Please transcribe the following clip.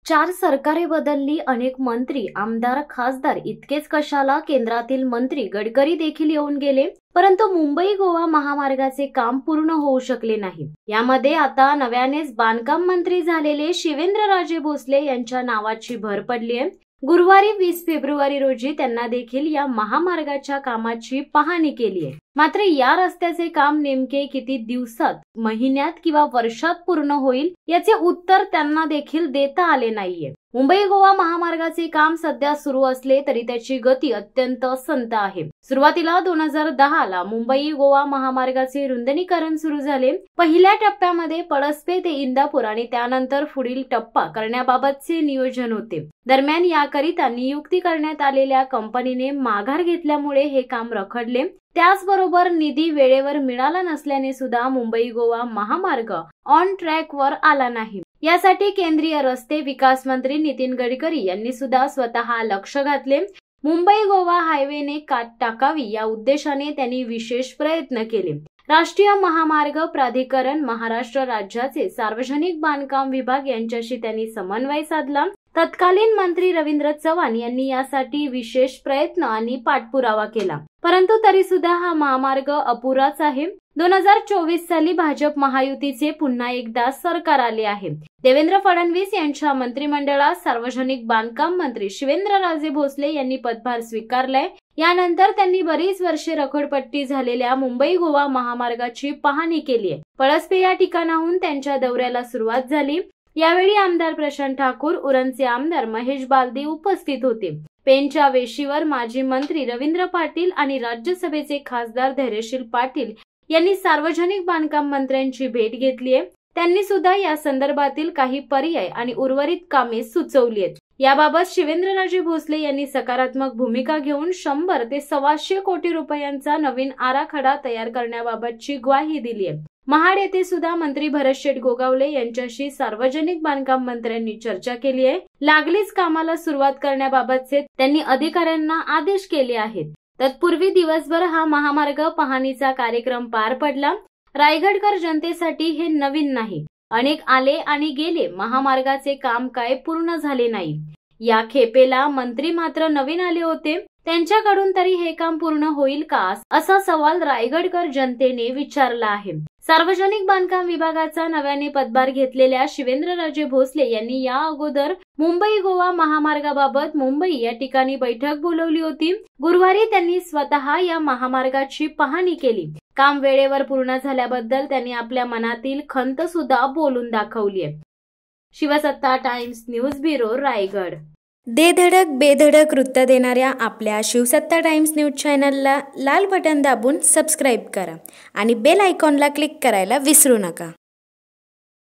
4 सरकारे बदलली, अनेक मंत्री, आमदार, खासदार इतकेच कशाला केंद्रातील मंत्री गडकरी देखील येऊन गेले, परंतु मुंबई गोवा महामार्गाचे काम पूर्ण होऊ शकले नाही। यामध्ये आता नव्यानेच बांधकाम मंत्री झालेले शिवेंद्रराजे भोसले यांच्या नावाची भर पडली आहे। गुरुवारी 20 फेब्रुवारी रोजी त्यांना देखील या महामार्गाच्या कामाची पाहणी केली आहे। मात्र या रस्त्याचे काम नेमके किती दिवसात, महिन्यात किंवा वर्षात पूर्ण होईल याचे उत्तर त्यांना देखील देता आले नाहीये। मुंबई गोवा महामार्गाचे काम सध्या सुरू असले तरी त्याची गती अत्यंत संथ आहे। सुरुवातीला 2010 ला मुंबई गोवा महामार्गाचे रुंदीकरण सुरू झाले। पहिल्या टप्प्यामध्ये पळसपे ते इंदापूर आणि त्यानंतर पुढील टप्पा करण्याबाबतचे नियोजन होते। दरम्यान याकरिता नियुक्ती करण्यात आलेल्या कंपनीने माघार घेतल्यामुळे हे काम रखडले। त्याचबरोबर निधी वेळेवर मिळाला नसल्याने सुद्धा मुंबई गोवा महामार्ग ऑन ट्रॅक वर आला नाही। यासाठी केंद्रीय रस्ते विकास मंत्री नितीन गडकरी यांनी सुद्धा स्वतः लक्ष घातले। मुंबई गोवा हायवेने काट टाकावी या उद्देशाने त्यांनी विशेष प्रयत्न केले। राष्ट्रीय महामार्ग प्राधिकरण, महाराष्ट्र राज्याचे सार्वजनिक बांधकाम विभाग यांच्याशी त्यांनी समन्वय साधला। तत्कालीन मंत्री रवींद्र चव्हाण यांनी यासाठी विशेष प्रयत्न आणि पाठपुरावा केला, परंतु तरी सुद्धा हा महामार्ग अपुराच आहे। 2024 साली भाजप महायुतीचे पुन्हा एकदा सरकार आले आहे। देवेंद्र फडणवीस यांच्या मंत्रिमंडळात सार्वजनिक बांधकाम मंत्री शिवेंद्रराजे भोसले यांनी पदभार स्वीकारलाय। यानंतर त्यांनी बरीच वर्षे रखडपट्टी झालेल्या मुंबई गोवा महामार्गाची पाहणी केली आहे। पळसपे या ठिकाणाहून त्यांच्या दौऱ्याला सुरुवात झाली। यावेळी आमदार प्रशांत ठाकूर, उरणचे आमदार महेश बालदी उपस्थित होते। पेनच्या वेशीवर माजी मंत्री रवींद्र पाटील आणि राज्यसभेचे खासदार धैर्यशील पाटील यांनी सार्वजनिक बांधकाम मंत्र्यांची भेट घेतली आहे। त्यांनी सुद्धा या संदर्भातील काही पर्याय आणि उर्वरित कामे सुचवली आहेत। याबाबत शिवेंद्रराजे भोसले यांनी सकारात्मक भूमिका घेऊन 100 ते 125 कोटी रुपयांचा नवीन आराखडा तयार करण्याबाबतची ग्वाही दिली आहे। महाड येथे सुद्धा मंत्री भरतशेठ गोगावले यांच्याशी सार्वजनिक बांधकाम मंत्र्यांनी चर्चा केली आहे। लागलीच कामाला सुरुवात करण्याबाबतचे त्यांनी अधिकाऱ्यांना आदेश केले आहेत। तत्पूर्वी दिवसभर हा महामार्ग पाहणीचा कार्यक्रम पार पडला। रायगडकर जनतेसाठी हे नवीन नाही, अनेक आले आणि गेले, महामार्गाचे काम काय पूर्ण झाले नाही। या खेपेला मंत्री मात्र नवीन आले होते, त्यांच्याकडून तरी हे काम पूर्ण होईल का, असा सवाल रायगडकर जनतेने विचारला आहे। सार्वजनिक बांधकाम विभागाचा नव्याने पदभार घेतलेल्या शिवेंद्रराजे भोसले यांनी या अगोदर मुंबई गोवा महामार्गाबाबत मुंबई या ठिकाणी बैठक बोलवली होती। गुरुवारी त्यांनी स्वतः या महामार्गाची पाहणी केली। काम वेळेवर पूर्ण झाल्याबद्दल त्यांनी आपल्या मनातील खंत सुद्धा बोलून दाखवली आहे। शिवसत्ता टाइम्स न्यूज ब्युरो, रायगड। दे धडक बेधडक वृत्त देणाऱ्या आपल्या शिवसत्ता टाइम्स न्यूज चॅनलला लाल बटन दाबून सबस्क्राईब करा आणि बेल आयकॉनला क्लिक करायला विसरू नका।